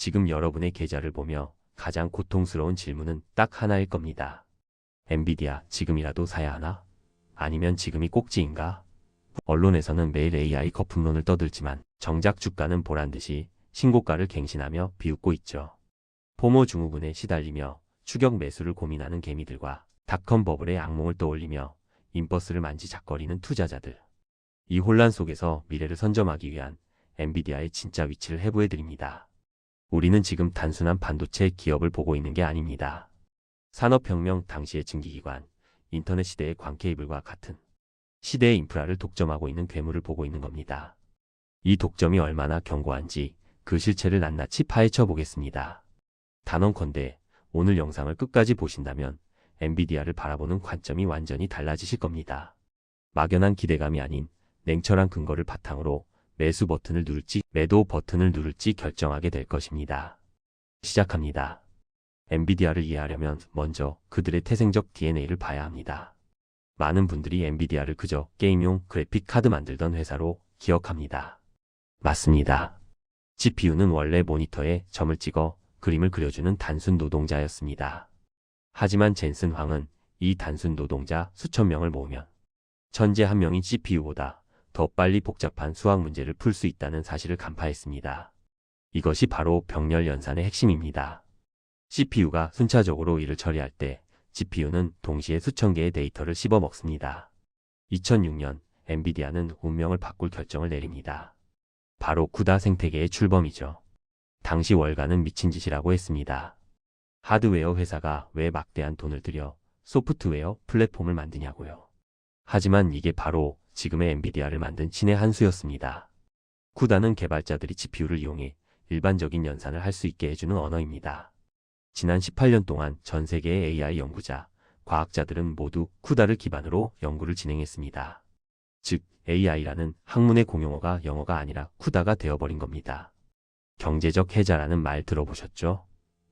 지금 여러분의 계좌를 보며 가장 고통스러운 질문은 딱 하나일 겁니다. 엔비디아 지금이라도 사야 하나? 아니면 지금이 꼭지인가? 언론에서는 매일 AI 거품론을 떠들지만 정작 주가는 보란듯이 신고가를 갱신하며 비웃고 있죠. 포모 증후군에 시달리며 추격 매수를 고민하는 개미들과 닷컴 버블의 악몽을 떠올리며 인버스를 만지작거리는 투자자들. 이 혼란 속에서 미래를 선점하기 위한 엔비디아의 진짜 위치를 해부해드립니다. 우리는 지금 단순한 반도체 기업을 보고 있는 게 아닙니다. 산업혁명 당시의 증기기관, 인터넷 시대의 광케이블과 같은 시대의 인프라를 독점하고 있는 괴물을 보고 있는 겁니다. 이 독점이 얼마나 견고한지 그 실체를 낱낱이 파헤쳐 보겠습니다. 단언컨대 오늘 영상을 끝까지 보신다면 엔비디아를 바라보는 관점이 완전히 달라지실 겁니다. 막연한 기대감이 아닌 냉철한 근거를 바탕으로 매수 버튼을 누를지 매도 버튼을 누를지 결정하게 될 것입니다. 시작합니다. 엔비디아를 이해하려면 먼저 그들의 태생적 DNA를 봐야 합니다. 많은 분들이 엔비디아를 그저 게임용 그래픽 카드 만들던 회사로 기억합니다. 맞습니다. GPU는 원래 모니터에 점을 찍어 그림을 그려주는 단순 노동자였습니다. 하지만 젠슨 황은 이 단순 노동자 수천 명을 모으면 천재 한 명인 CPU보다 더 빨리 복잡한 수학 문제를 풀 수 있다는 사실을 간파했습니다. 이것이 바로 병렬 연산의 핵심입니다. CPU가 순차적으로 일을 처리할 때 GPU는 동시에 수천 개의 데이터를 씹어먹습니다. 2006년 엔비디아는 운명을 바꿀 결정을 내립니다. 바로 쿠다 생태계의 출범이죠. 당시 월가는 미친 짓이라고 했습니다. 하드웨어 회사가 왜 막대한 돈을 들여 소프트웨어 플랫폼을 만드냐고요. 하지만 이게 바로 지금의 엔비디아를 만든 신의 한 수였습니다. 쿠다는 개발자들이 GPU를 이용해 일반적인 연산을 할 수 있게 해주는 언어입니다. 지난 18년 동안 전 세계의 AI 연구자, 과학자들은 모두 쿠다를 기반으로 연구를 진행했습니다. 즉, AI라는 학문의 공용어가 영어가 아니라 쿠다가 되어버린 겁니다. 경제적 해자라는 말 들어보셨죠?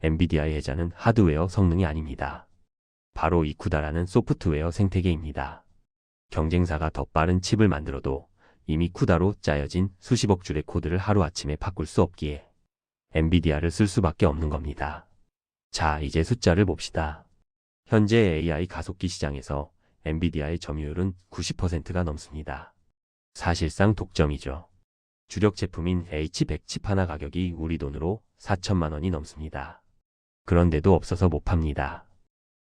엔비디아의 해자는 하드웨어 성능이 아닙니다. 바로 이 쿠다라는 소프트웨어 생태계입니다. 경쟁사가 더 빠른 칩을 만들어도 이미 쿠다로 짜여진 수십억 줄의 코드를 하루아침에 바꿀 수 없기에 엔비디아를 쓸 수밖에 없는 겁니다. 자, 이제 숫자를 봅시다. 현재 AI 가속기 시장에서 엔비디아의 점유율은 90%가 넘습니다. 사실상 독점이죠. 주력 제품인 H100 칩 하나 가격이 우리 돈으로 4천만 원이 넘습니다. 그런데도 없어서 못 팝니다.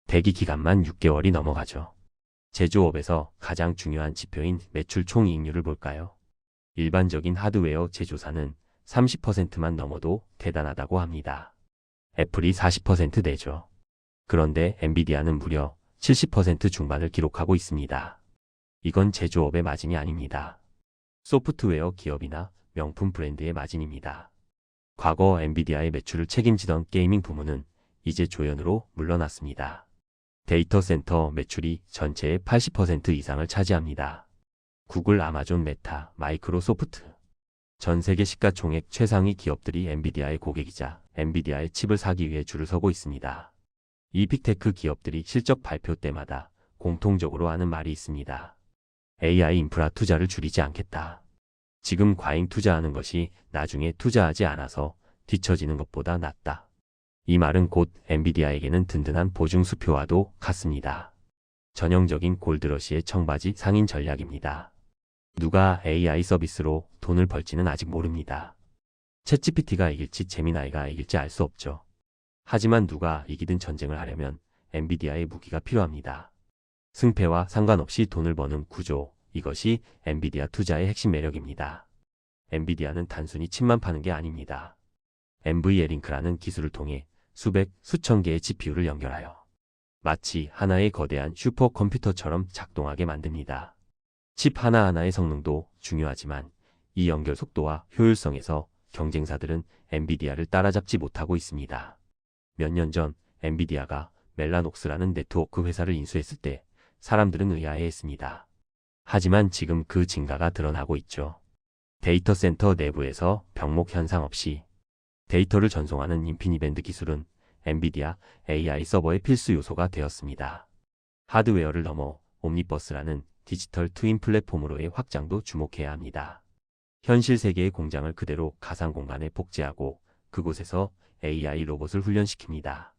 대기 기간만 6개월이 넘어가죠. 제조업에서 가장 중요한 지표인 매출 총이익률을 볼까요? 일반적인 하드웨어 제조사는 30%만 넘어도 대단하다고 합니다. 애플이 40% 내죠. 그런데 엔비디아는 무려 70% 중반을 기록하고 있습니다. 이건 제조업의 마진이 아닙니다. 소프트웨어 기업이나 명품 브랜드의 마진입니다. 과거 엔비디아의 매출을 책임지던 게이밍 부문은 이제 조연으로 물러났습니다. 데이터 센터 매출이 전체의 80% 이상을 차지합니다. 구글, 아마존, 메타, 마이크로소프트. 전 세계 시가총액 최상위 기업들이 엔비디아의 고객이자 엔비디아의 칩을 사기 위해 줄을 서고 있습니다. 이 빅테크 기업들이 실적 발표 때마다 공통적으로 하는 말이 있습니다. AI 인프라 투자를 줄이지 않겠다. 지금 과잉 투자하는 것이 나중에 투자하지 않아서 뒤처지는 것보다 낫다. 이 말은 곧 엔비디아에게는 든든한 보증 수표와도 같습니다. 전형적인 골드러시의 청바지 상인 전략입니다. 누가 AI 서비스로 돈을 벌지는 아직 모릅니다. 챗GPT가 이길지 제미나이가 이길지 알 수 없죠. 하지만 누가 이기든 전쟁을 하려면 엔비디아의 무기가 필요합니다. 승패와 상관없이 돈을 버는 구조, 이것이 엔비디아 투자의 핵심 매력입니다. 엔비디아는 단순히 칩만 파는 게 아닙니다. NVLink-라는 기술을 통해 수백, 수천 개의 GPU를 연결하여 마치 하나의 거대한 슈퍼컴퓨터처럼 작동하게 만듭니다. 칩 하나하나의 성능도 중요하지만 이 연결 속도와 효율성에서 경쟁사들은 엔비디아를 따라잡지 못하고 있습니다. 몇 년 전 엔비디아가 멜라녹스라는 네트워크 회사를 인수했을 때 사람들은 의아해했습니다. 하지만 지금 그 진가가 드러나고 있죠. 데이터 센터 내부에서 병목 현상 없이 데이터를 전송하는 인피니밴드 기술은 엔비디아 AI 서버의 필수 요소가 되었습니다. 하드웨어를 넘어 옴니버스라는 디지털 트윈 플랫폼으로의 확장도 주목해야 합니다. 현실 세계의 공장을 그대로 가상 공간에 복제하고 그곳에서 AI 로봇을 훈련시킵니다.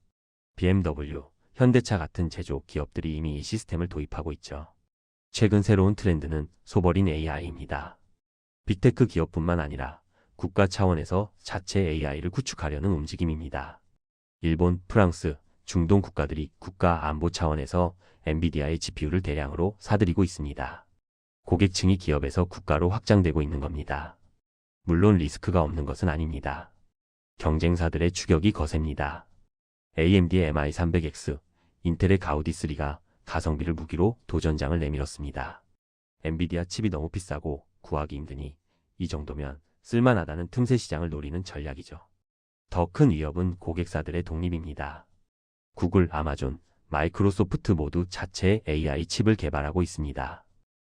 BMW, 현대차 같은 제조업 기업들이 이미 이 시스템을 도입하고 있죠. 최근 새로운 트렌드는 소버린 AI입니다. 빅테크 기업뿐만 아니라 국가 차원에서 자체 AI를 구축하려는 움직임입니다. 일본, 프랑스, 중동 국가들이 국가 안보 차원에서 엔비디아의 GPU를 대량으로 사들이고 있습니다. 고객층이 기업에서 국가로 확장되고 있는 겁니다. 물론 리스크가 없는 것은 아닙니다. 경쟁사들의 추격이 거셉니다. AMD의 MI300X, 인텔의 가우디 3가 가성비를 무기로 도전장을 내밀었습니다. 엔비디아 칩이 너무 비싸고 구하기 힘드니 이 정도면 쓸만하다는 틈새 시장을 노리는 전략이죠. 더 큰 위협은 고객사들의 독립입니다. 구글, 아마존, 마이크로소프트 모두 자체 AI 칩을 개발하고 있습니다.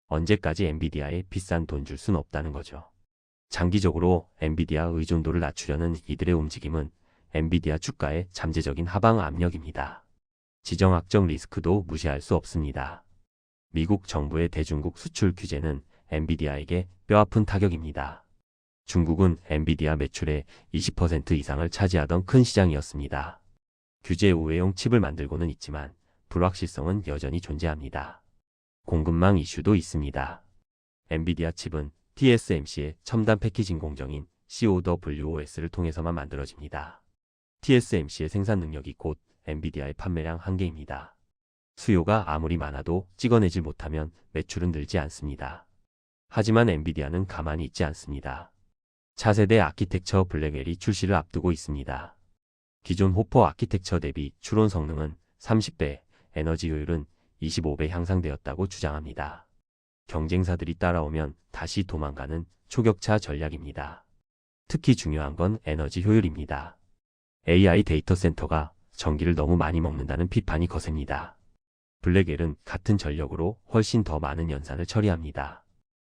언제까지 엔비디아에 비싼 돈 줄 순 없다는 거죠. 장기적으로 엔비디아 의존도를 낮추려는 이들의 움직임은 엔비디아 주가의 잠재적인 하방 압력입니다. 지정학적 리스크도 무시할 수 없습니다. 미국 정부의 대중국 수출 규제는 엔비디아에게 뼈아픈 타격입니다. 중국은 엔비디아 매출의 20% 이상을 차지하던 큰 시장이었습니다. 규제 우회용 칩을 만들고는 있지만 불확실성은 여전히 존재합니다. 공급망 이슈도 있습니다. 엔비디아 칩은 TSMC의 첨단 패키징 공정인 CoWoS를 통해서만 만들어집니다. TSMC의 생산 능력이 곧 엔비디아의 판매량 한계입니다. 수요가 아무리 많아도 찍어내질 못하면 매출은 늘지 않습니다. 하지만 엔비디아는 가만히 있지 않습니다. 차세대 아키텍처 블랙웰이 출시를 앞두고 있습니다. 기존 호퍼 아키텍처 대비 추론 성능은 30배, 에너지 효율은 25배 향상되었다고 주장합니다. 경쟁사들이 따라오면 다시 도망가는 초격차 전략입니다. 특히 중요한 건 에너지 효율입니다. AI 데이터 센터가 전기를 너무 많이 먹는다는 비판이 거셉니다. 블랙웰은 같은 전력으로 훨씬 더 많은 연산을 처리합니다.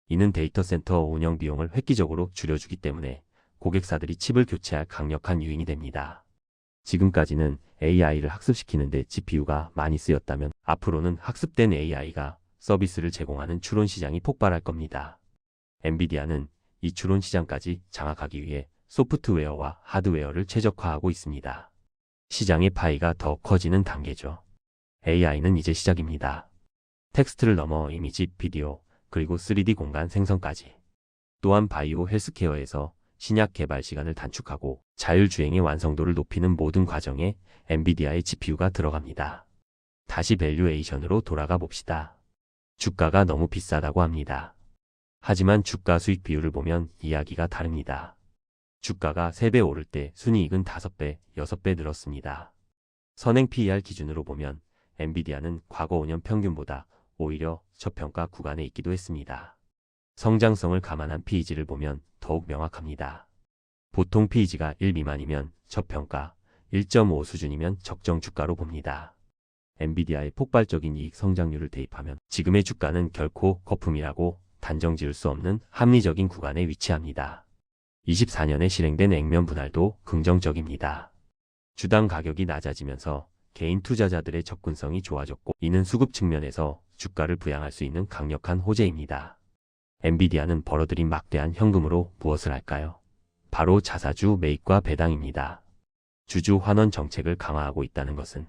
이는 데이터 센터 운영 비용을 획기적으로 줄여주기 때문에 고객사들이 칩을 교체할 강력한 요인이 됩니다. 지금까지는 AI를 학습시키는데 GPU가 많이 쓰였다면 앞으로는 학습된 AI가 서비스를 제공하는 추론 시장이 폭발할 겁니다. 엔비디아는 이 추론 시장까지 장악하기 위해 소프트웨어와 하드웨어를 최적화하고 있습니다. 시장의 파이가 더 커지는 단계죠. AI는 이제 시작입니다. 텍스트를 넘어 이미지, 비디오, 그리고 3D 공간 생성까지. 또한 바이오 헬스케어에서 신약 개발 시간을 단축하고 자율주행의 완성도를 높이는 모든 과정에 엔비디아의 GPU가 들어갑니다. 다시 밸류에이션으로 돌아가 봅시다. 주가가 너무 비싸다고 합니다. 하지만 주가 수익 비율을 보면 이야기가 다릅니다. 주가가 3배 오를 때 순이익은 5배, 6배 늘었습니다. 선행 PER 기준으로 보면 엔비디아는 과거 5년 평균보다 오히려 저평가 구간에 있기도 했습니다. 성장성을 감안한 PEG를 보면 더욱 명확합니다. 보통 PEG가 1 미만이면 저평가, 1.5 수준이면 적정 주가로 봅니다. 엔비디아의 폭발적인 이익 성장률을 대입하면 지금의 주가는 결코 거품이라고 단정 지을 수 없는 합리적인 구간에 위치합니다. 24년에 실행된 액면 분할도 긍정적입니다. 주당 가격이 낮아지면서 개인 투자자들의 접근성이 좋아졌고 이는 수급 측면에서 주가를 부양할 수 있는 강력한 호재입니다. 엔비디아는 벌어들인 막대한 현금으로 무엇을 할까요? 바로 자사주 매입과 배당입니다. 주주 환원 정책을 강화하고 있다는 것은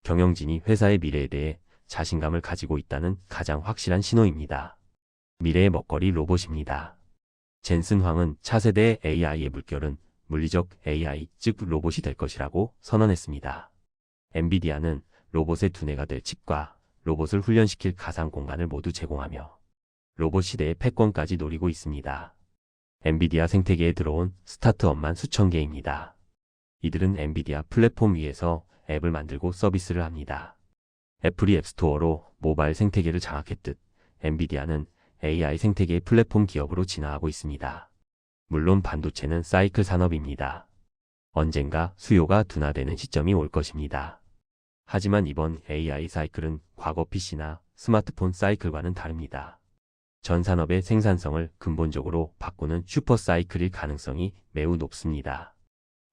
경영진이 회사의 미래에 대해 자신감을 가지고 있다는 가장 확실한 신호입니다. 미래의 먹거리 로봇입니다. 젠슨 황은 차세대 AI의 물결은 물리적 AI, 즉 로봇이 될 것이라고 선언했습니다. 엔비디아는 로봇의 두뇌가 될 칩과 로봇을 훈련시킬 가상 공간을 모두 제공하며 로봇 시대의 패권까지 노리고 있습니다. 엔비디아 생태계에 들어온 스타트업만 수천 개입니다. 이들은 엔비디아 플랫폼 위에서 앱을 만들고 서비스를 합니다. 애플이 앱스토어로 모바일 생태계를 장악했듯 엔비디아는 AI 생태계의 플랫폼 기업으로 진화하고 있습니다. 물론 반도체는 사이클 산업입니다. 언젠가 수요가 둔화되는 시점이 올 것입니다. 하지만 이번 AI 사이클은 과거 PC나 스마트폰 사이클과는 다릅니다. 전 산업의 생산성을 근본적으로 바꾸는 슈퍼 사이클일 가능성이 매우 높습니다.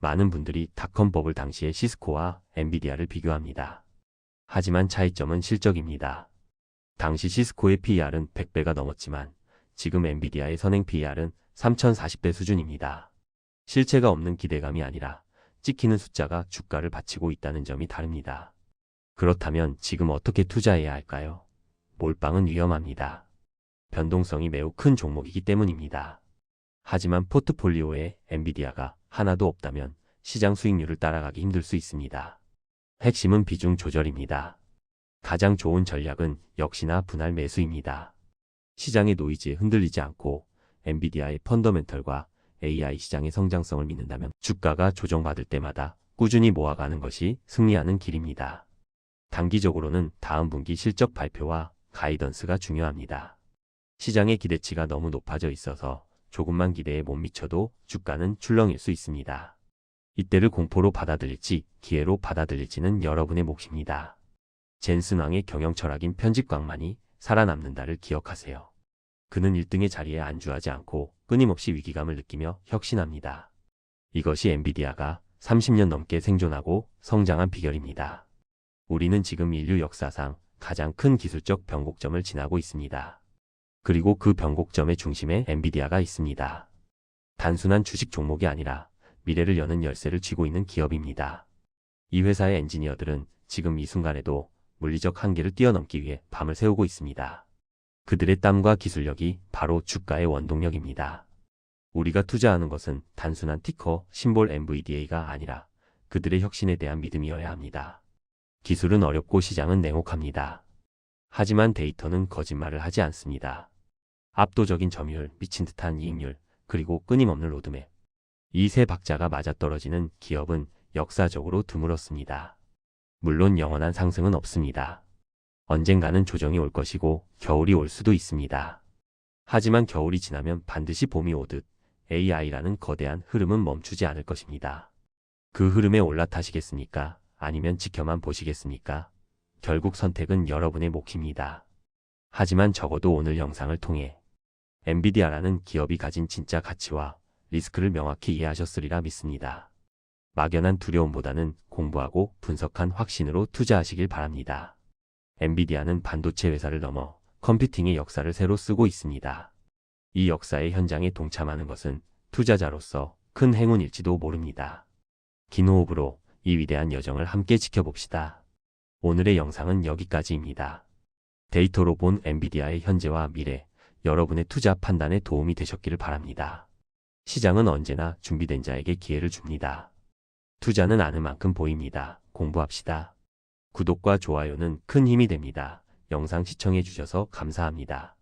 많은 분들이 닷컴 버블 당시의 시스코와 엔비디아를 비교합니다. 하지만 차이점은 실적입니다. 당시 시스코의 PER은 100배가 넘었지만 지금 엔비디아의 선행 PER은 3040배 수준입니다. 실체가 없는 기대감이 아니라 찍히는 숫자가 주가를 받치고 있다는 점이 다릅니다. 그렇다면 지금 어떻게 투자해야 할까요? 몰빵은 위험합니다. 변동성이 매우 큰 종목이기 때문입니다. 하지만 포트폴리오에 엔비디아가 하나도 없다면 시장 수익률을 따라가기 힘들 수 있습니다. 핵심은 비중 조절입니다. 가장 좋은 전략은 역시나 분할 매수입니다. 시장의 노이즈에 흔들리지 않고 엔비디아의 펀더멘털과 AI 시장의 성장성을 믿는다면 주가가 조정받을 때마다 꾸준히 모아가는 것이 승리하는 길입니다. 단기적으로는 다음 분기 실적 발표와 가이던스가 중요합니다. 시장의 기대치가 너무 높아져 있어서 조금만 기대에 못 미쳐도 주가는 출렁일 수 있습니다. 이때를 공포로 받아들일지 기회로 받아들일지는 여러분의 몫입니다. 젠슨왕의 경영 철학인 편집광만이 살아남는다를 기억하세요. 그는 1등의 자리에 안주하지 않고 끊임없이 위기감을 느끼며 혁신합니다. 이것이 엔비디아가 30년 넘게 생존하고 성장한 비결입니다. 우리는 지금 인류 역사상 가장 큰 기술적 변곡점을 지나고 있습니다. 그리고 그 변곡점의 중심에 엔비디아가 있습니다. 단순한 주식 종목이 아니라 미래를 여는 열쇠를 쥐고 있는 기업입니다. 이 회사의 엔지니어들은 지금 이 순간에도 물리적 한계를 뛰어넘기 위해 밤을 새우고 있습니다. 그들의 땀과 기술력이 바로 주가의 원동력입니다. 우리가 투자하는 것은 단순한 티커, 심볼 NVDA가 아니라 그들의 혁신에 대한 믿음이어야 합니다. 기술은 어렵고 시장은 냉혹합니다. 하지만 데이터는 거짓말을 하지 않습니다. 압도적인 점유율, 미친 듯한 이익률, 그리고 끊임없는 로드맵. 이 세 박자가 맞아떨어지는 기업은 역사적으로 드물었습니다. 물론 영원한 상승은 없습니다. 언젠가는 조정이 올 것이고 겨울이 올 수도 있습니다. 하지만 겨울이 지나면 반드시 봄이 오듯 AI라는 거대한 흐름은 멈추지 않을 것입니다. 그 흐름에 올라타시겠습니까? 아니면 지켜만 보시겠습니까? 결국 선택은 여러분의 몫입니다. 하지만 적어도 오늘 영상을 통해 엔비디아라는 기업이 가진 진짜 가치와 리스크를 명확히 이해하셨으리라 믿습니다. 막연한 두려움보다는 공부하고 분석한 확신으로 투자하시길 바랍니다. 엔비디아는 반도체 회사를 넘어 컴퓨팅의 역사를 새로 쓰고 있습니다. 이 역사의 현장에 동참하는 것은 투자자로서 큰 행운일지도 모릅니다. 긴 호흡으로 이 위대한 여정을 함께 지켜봅시다. 오늘의 영상은 여기까지입니다. 데이터로 본 엔비디아의 현재와 미래, 여러분의 투자 판단에 도움이 되셨기를 바랍니다. 시장은 언제나 준비된 자에게 기회를 줍니다. 투자는 아는 만큼 보입니다. 공부합시다. 구독과 좋아요는 큰 힘이 됩니다. 영상 시청해 주셔서 감사합니다.